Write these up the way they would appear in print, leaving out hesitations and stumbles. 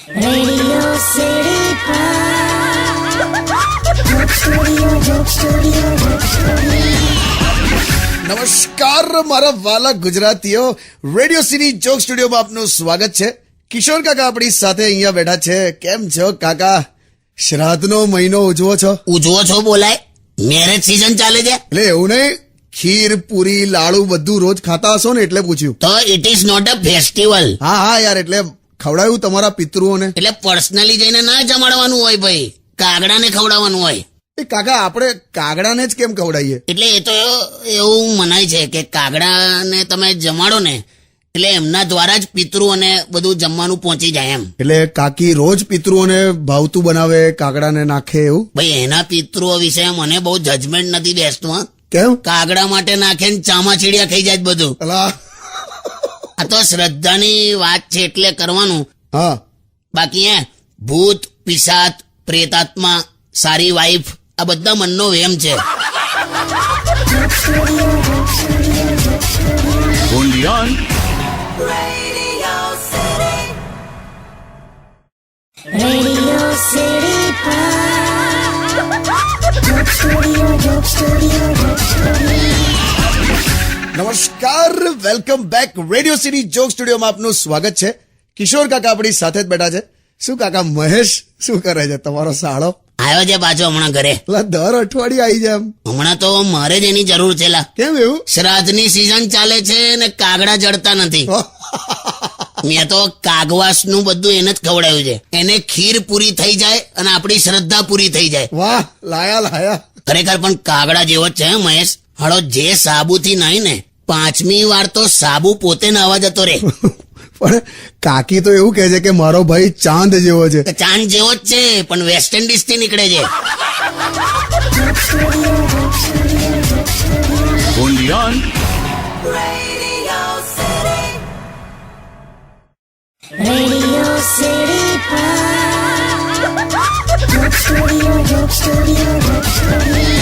Radio City Joke Studio, Joke Studio, Joke Studio. નમસ્કાર મારા વાલા ગુજરાતીઓ, રેડિયો સિટી જોક સ્ટુડિયોમાં આપનું સ્વાગત છે. કિશોર કાકા આપણી સાથે અહીંયા બેઠા છે. કેમ છો કાકા? શ્રાદ્ધનો મહિનો ઉજવો છો? ઉજવો છો બોલાય, મેરેજ સીઝન ચાલે છે એટલે એવું નહીં, ખીર પૂરી લાડુ બધું રોજ ખાતા હશો ને એટલે પૂછ્યું. તો it is not a festival. હા હા યાર, એટલે ખવડાવ્યું તમારા પિતૃઓને? એટલે પર્સનલી જઈને ના જમાડવાનું હોય ભાઈ, કાગડાને ખવડાવવાનું હોય. એ કાકા આપણે કાગડાને જ કેમ ખવડાવીએ? એટલે એ તો એવું મનાય છે કે કાગડાને તમે જમાડો ને એટલે એમના દ્વારા જ પિતૃઓને બધું જમવાનું પહોંચી જાય એમ. એટલે કાકી રોજ પિતૃઓને ભાવતું બનાવે, કાગડાને નાખે એવું? ભાઈ એના પિતૃઓ વિશે મને બહુ જજમેન્ટ નથી બેસતું. હા, કેમ? કાગડા માટે નાખે ને ચામાચીડિયા ખાઈ જાય છે બધું. અલા આ તો શ્રદ્ધાની વાત છે એટલે કરવાનું. હા, બાકી ભૂત પિશાચ પ્રેતાત્મા સારી વાઈફ આ બધા મનનો વેમ છે. Radio City Joke Studio, Joke Studio, Joke Studio. નમસ્કાર, welcome back. Radio city joke સ્ટુડિયોમાં આપનું સ્વાગત છે. કિશોર કાકા આપણી સાથે જ બેઠા છે. શું કાકા, મહેશ શું કરે છે તમારો સાળો? આવ્યો છે પાછો હમણાં ઘરે. લા, દર અઠવાડિયે આવી જાય એમ? હમણાં તો મારે જ એની જરૂર છે લા. કેમ એવું? શ્રાદ્ધની સીઝન ચાલે છે ને કાગડા જડતા નથી. મેં તો કાગવાસ નું બધું એને જ ખવડાવ્યું છે. એને ખીર પૂરી થઈ જાય અને આપણી શ્રદ્ધા પૂરી થઈ જાય. વાહ, લાયા લાયા. ખરેખર પણ કાગડા જેવો જ છે હે મહેશ. હળો જે સાબુથી નાઈ ને 5મી વાર તો સાબુ પોતે નાવા જતો રે. પણ કાકી તો એવું કહે છે કે મારો ભાઈ ચાંદ જેવો છે. ચાંદ જેવો જ છે પણ વેસ્ટ ઇન્ડિઝ થી નીકળે છે. Radio City Joke Studio, Joke Studio, Joke Studio.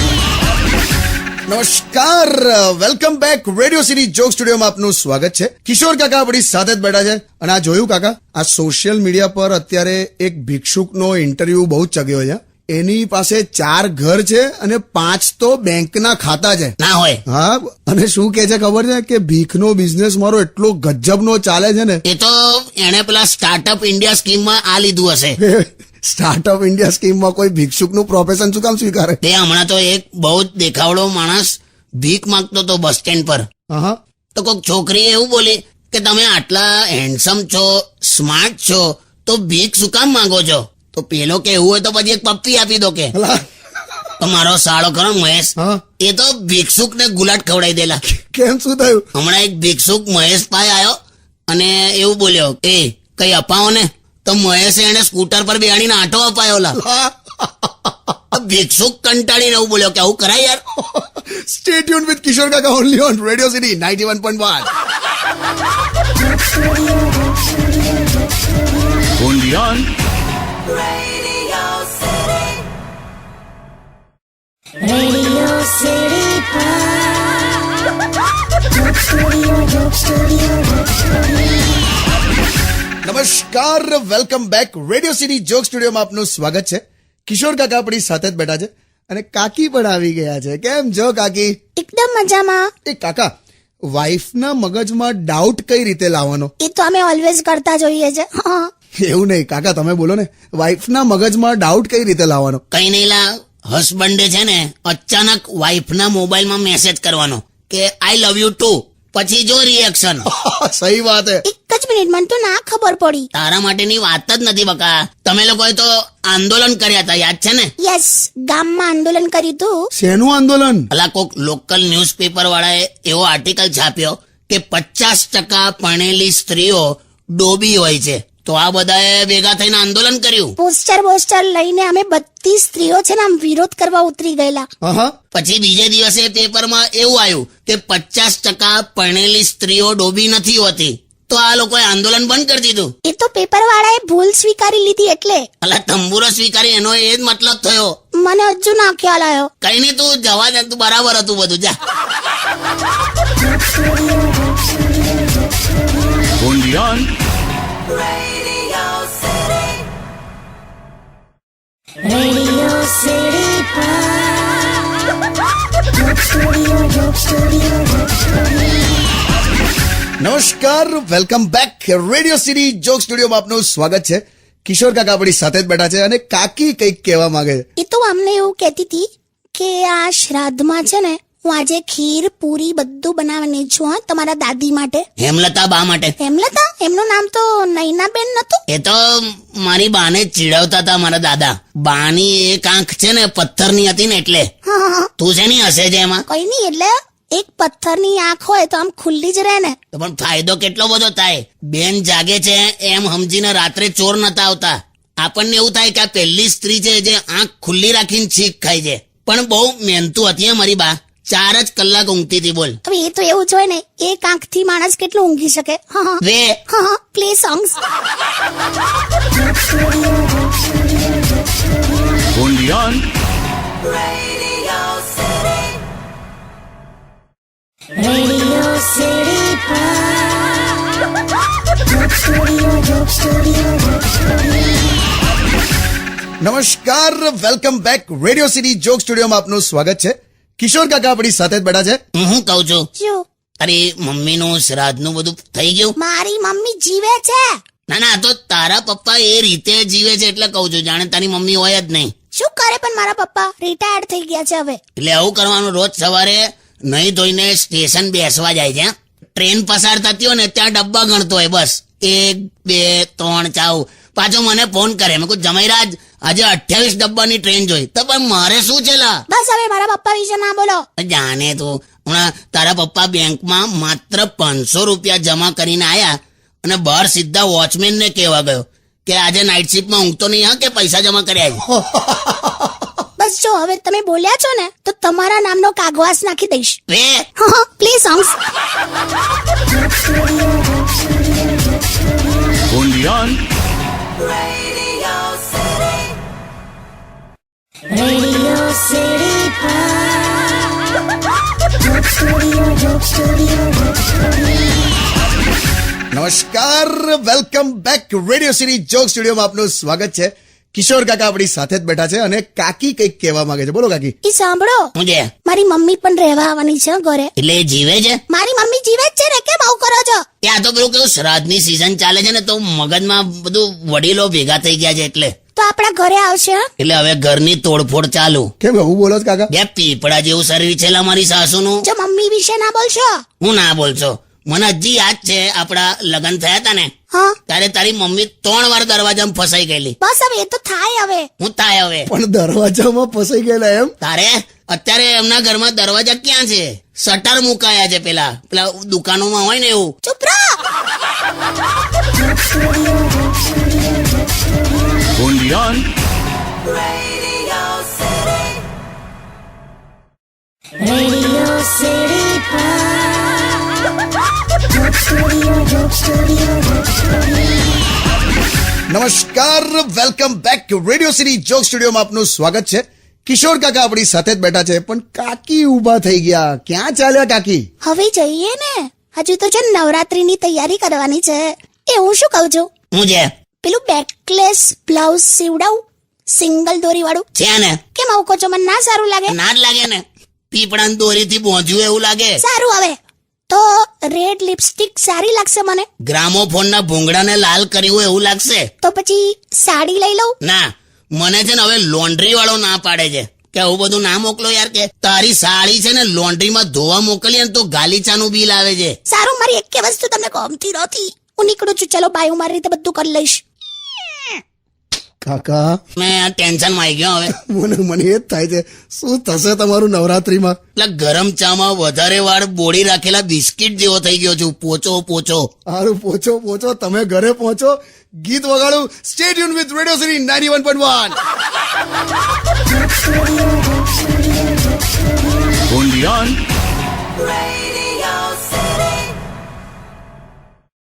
નમસ્કાર, welcome back. Radio city joke સ્ટુડિયોમાં આપનું સ્વાગત છે. કિશોર કાકા આપણી સાથે જ બેઠા છે. અને આ જોયું કાકા, આ સોશિયલ મીડિયા પર અત્યારે એક ભિક્ષુકનો ઇન્ટરવ્યુ બહુ જ ચગ્યો છે. એની પાસે 4 ઘર છે અને 5 તો બેંકના ખાતા છે. ના હોય હા, અને શું કે છે ખબર છે કે ભીખનો બિઝનેસ મારો એટલો ગજબનો ચાલે છે ને. એ તો એને પેલા સ્ટાર્ટઅપ ઇન્ડિયા સ્કીમમાં આ લીધું હશે. સ્ટાર્ટઅપ ઇન્ડિયા સ્કીમમાં કોઈ ભિક્ષુકનું પ્રોફેશન શું કામ સ્વીકારે? તે હમણાં તો એક બહુ જ દેખાવડો માણસ ભીખ માંગતો તો બસ સ્ટેન્ડ પર. હા, તો કોઈક છોકરી એવું બોલી કે તમે આટલા હેન્ડસમ છો, સ્માર્ટ છો, તો ભીખ શું કામ માંગો છો? તો પેલો કે એવું હોય તો પછી એક પપ્પી આપી દો કે. અલા, તો મારો સાળો ખરો મહેશ, હા, એ તો ભિક્ષુક ને ગુલાટ ખવડાવી દેલા. કેમ, શું થયું? હમણાં એક ભિક્ષુક મહેશ પાસે આવ્યો અને એવું બોલ્યો એ કઈ અપાવો ને. તો મહેશે એને સ્કૂટર પર બેહાડીને આંટો અપાયો લા. ભિક્ષુક કંટાળીને એવું બોલ્યો કે આવું કરાય યાર. Stay tuned with Kishore Kaka only on Radio City 91.1. Radio City Joke Studio, Joke Studio, Joke Studio. નમસ્કાર, welcome back. Radio city joke સ્ટુડિયોમાં આપનું સ્વાગત છે. કિશોર કાકા આપણી સાથે જ બેઠા છે અને કાકી પણ આવી ગયા છે. કેમ છો કાકી? એકદમ મજામાં. એ કાકા, વાઈફના મગજમાં ડાઉટ કઈ રીતે લાવવાનો? એ તો અમે ઓલવેઝ કરતા જોઈએ છે. હા. એવું નહીં કાકા, તમે બોલો ને, વાઈફના મગજમાં ડાઉટ કઈ રીતે લાવવાનો? કઈ નહીં લા, હસબન્ડે છે ને અચાનક વાઈફના મોબાઈલમાં મેસેજ કરવાનો કે આઈ લવ યુ ટુ, પછી જો રિએક્શન. સહી વાત હે. એક જ મિનિટ, મને તો ના ખબર પડી. તારા માટેની વાત જ નથી બકા. તમે લોકોએ તો આંદોલન કર્યા હતા, યાદ છે ને? યસ, ગામમાં આંદોલન કર્યું હતું. શેનું આંદોલન? અલા કોક લોકલ ન્યૂઝપેપર વાળાએ એવો આર્ટિકલ છાપ્યો કે 50% પરણેલી સ્ત્રીઓ ડોબી હોય છે. તો આ બધાએ ભેગા થઈને આંદોલન કર્યું. પોસ્ટર લઈને અમે બધી સ્ત્રીઓ છે ને આમ વિરોધ કરવા ઉતરી ગયેલા. હા, પછી બીજે દિવસે પેપરમાં એવું આવ્યું કે 50% પરણેલી સ્ત્રીઓ ડોબી નથી હોતી. તો આ લોકોએ આંદોલન બંધ કરી દીધું. એ તો પેપર વાળાએ ભૂલ સ્વીકારી લીધી એટલે. અલા તંબુરો સ્વીકારી એનો એ જ મતલબ થયો. મને હજુ ના ખ્યાલ આવ્યો. કઈ નહીં, તું જવા દે, તું બરાબર હતું બધું, જા. Radio City. Joke Studio, Joke Studio. નમસ્કાર, welcome back. Radio city joke સ્ટુડિયોમાં આપનું સ્વાગત છે. કિશોર કાકા આપણી સાથે જ બેઠા છે અને કાકી કંઈક કહેવા માંગે છે. એ તો અમને એવું કહેતી હતી કે આ શ્રાદ્ધમાં છે ને હું આજે ખીર પૂરી બધું બનાવવાની છું, હા, તમારા દાદી માટે. હેમલતા બા માટે. હેમલતા? એમનું નામ તો નૈનાબેન નતું? એ તો મારી બાને જ ચીડવતા હતા મારા દાદા. બાની એક આંખ છે ને પથ્થરની હતી ને એટલે. હા હા, તું છે ની હસે છે એમાં. કઈ નહીં, એટલે એક પથ્થરની આંખ હોય તો આમ ખુલ્લી જ રહે ને. તો પણ ફાયદો કેટલો બધો થાય. બેન જાગે છે એમ સમજીને રાત્રે ચોર નતા આવતા. આપણને એવું થાય કે આ પહેલી સ્ત્રી છે જે આંખ ખુલ્લી રાખીને છીક ખાય છે. પણ બહુ મહેનતુ હતી હે મારી બા. 4 જ કલાક ઊંઘતી હતી બોલ. હવે એ તો એવું જ હોય ને, એક આંખથી માણસ કેટલું ઊંઘી શકે. હા હા વે હા હા, play songs. Only on Radio City Pod. Joke Studio, Joke Studio, Joke Studio. નમસ્કાર, welcome back. Radio city joke સ્ટુડિયોમાં આપનું સ્વાગત છે. કિશોર કાકા આપણી સાથે જ બેઠા છે. હું કહું છું, શું? તારી મમ્મીનું શ્રાદ્ધનું બધું થઈ ગયું? મારી મમ્મી જીવે છે. ના ના, તો તારા પપ્પા એ રીતે જીવે છે એટલે કહું છું, જાણે તારી મમ્મી હોય જ નહીં. શું કરે પણ મારા પપ્પા? રિટાયર્ડ થઈ ગયા છે હવે. એટલે આવું કરવાનું. રોજ સવારે નહીં ધોઈને સ્ટેશન બેસવા જાય છે. ટ્રેન પસાર થતી હોય ને ત્યાં ડબ્બા ગણતો હોય. બસ 1 2 3 4. પાછો મને ફોન કરે, મેં કહું જમાઈરાજ આજે 28 ડબ્બાની ટ્રેન જોઈ. તો પણ મારે શું છે લા? બસ હવે મારા પપ્પા વિશે ના બોલો. જાણે તું. હમણાં તારા પપ્પા બેંકમાં માત્ર 500 રૂપિયા જમા કરીને આયા અને બહાર સીધા વોચમેન ને કહેવા ગયો કે આજે નાઇટ શિફ્ટમાં ઊંઘતો નહીં હા, કે પૈસા જમા કર્યા છે. બસ જો હવે તમે બોલ્યા છો ને તો તમારા નામનો કાગવાસ નાખી દઈશ. વે હા હા, play songs. only on Radio City Pod. Joke Studio, Joke Studio, Joke Studio. નમસ્કાર, welcome back. Radio city joke સ્ટુડિયોમાં આપનું સ્વાગત છે. કિશોર કાકા આપણી સાથે જ બેઠા છે અને કાકી કંઈક કહેવા માંગે છે. બોલો કાકી. એ સાંભળો, શું છે? મારી મમ્મી પણ રહેવા આવવાની છે ઘરે. એટલે એ જીવે છે? મારી મમ્મી જીવે જ છે ને, કેમ આવું કરો છો? ત્યાં તો પેલું કેવું શ્રાદ્ધની સિઝન ચાલે છે ને તો મગજમાં બધું વડીલો ભેગા થઈ ગયા છે એટલે આપણા ઘરે આવશે, હા? એટલે હવે ઘરની તોડફોડ ચાલુ. કેમ એવું બોલો છો કાકા? બે પીપળા જેવું શરીર છે લા મારી સાસુનું. જો મમ્મી વિશે ના બોલશો. હું ના બોલશો. મને હજી યાદ છે આપડા લગ્ન થયા હતા ને હા, ત્યારે તારી મમ્મી 3 વાર દરવાજામાં ફસાઈ ગયેલી. બસ હવે એ તો થાય હવે. હું થાય હવે. પણ દરવાજામાં ફસાઈ ગયેલા એમ? તારે અત્યારે એમના ઘરમાં દરવાજા ક્યાં છે? શટર મુકાયા છે પેલા દુકાનોમાં હોય ને એવું. ચૂપ રહો. only on Radio City Pod. Joke Studio, Joke Studio, Joke Studio. નમસ્કાર, welcome back. Radio city joke સ્ટુડિયોમાં આપનું સ્વાગત છે. કિશોર કાકા આપણી સાથે જ બેઠા છે પણ કાકી ઊભા થઈ ગયા. ક્યાં ચાલ્યા કાકી? હવે જઈએ ને, હજુ તો જો નવરાત્રીની તૈયારી કરવાની છે. એ હું શું કહું છું, હું છે પેલું બેકલેસ બ્લાઉઝ સીવડાવું, સિંગલ દોરી વાળું. છે ને? કેમ આવું કહો છો? મને ના સારું લાગે. ના જ લાગે ને. પીપળાની દોરીથી બોંધ્યું એવું લાગે. સારું, હવે તો રેડ લિપસ્ટિક સારી લાગશે મને. ગ્રામોફોનના ભૂંગળાને લાલ કર્યું હોય એવું લાગશે. તો પછી સાડી લઈ લઉં. ના, મને છે ને હવે લોન્ડ્રી વાળો ના પાડે છે કે આવું બધું ના મોકલો યાર, કે તારી સાડી છે ને લોન્ડ્રીમાં ધોવા મોકલીએ ને તો ગાલીચાનું બિલ આવે છે. સારું, મારી એક વસ્તુ તમને ગમતી નહોતી. હું નીકળું છું. ચલો બાય, હું મારી રીતે બધું કરી લઈશ. કાકા મેં ટેન્શનમાં આવી ગયો હવે. મને એ જ થાય છે, શું થશે તમારું નવરાત્રીમાં? એટલે ગરમ ચામાં વધારે વાર બોળી રાખેલા બિસ્કિટ જેવો થઈ ગયો છું. પોચો સારું, પહોંચો તમે ઘરે પહોંચો. ગીત વગાડું. Stay tune with Radio City 91.1. only on Radio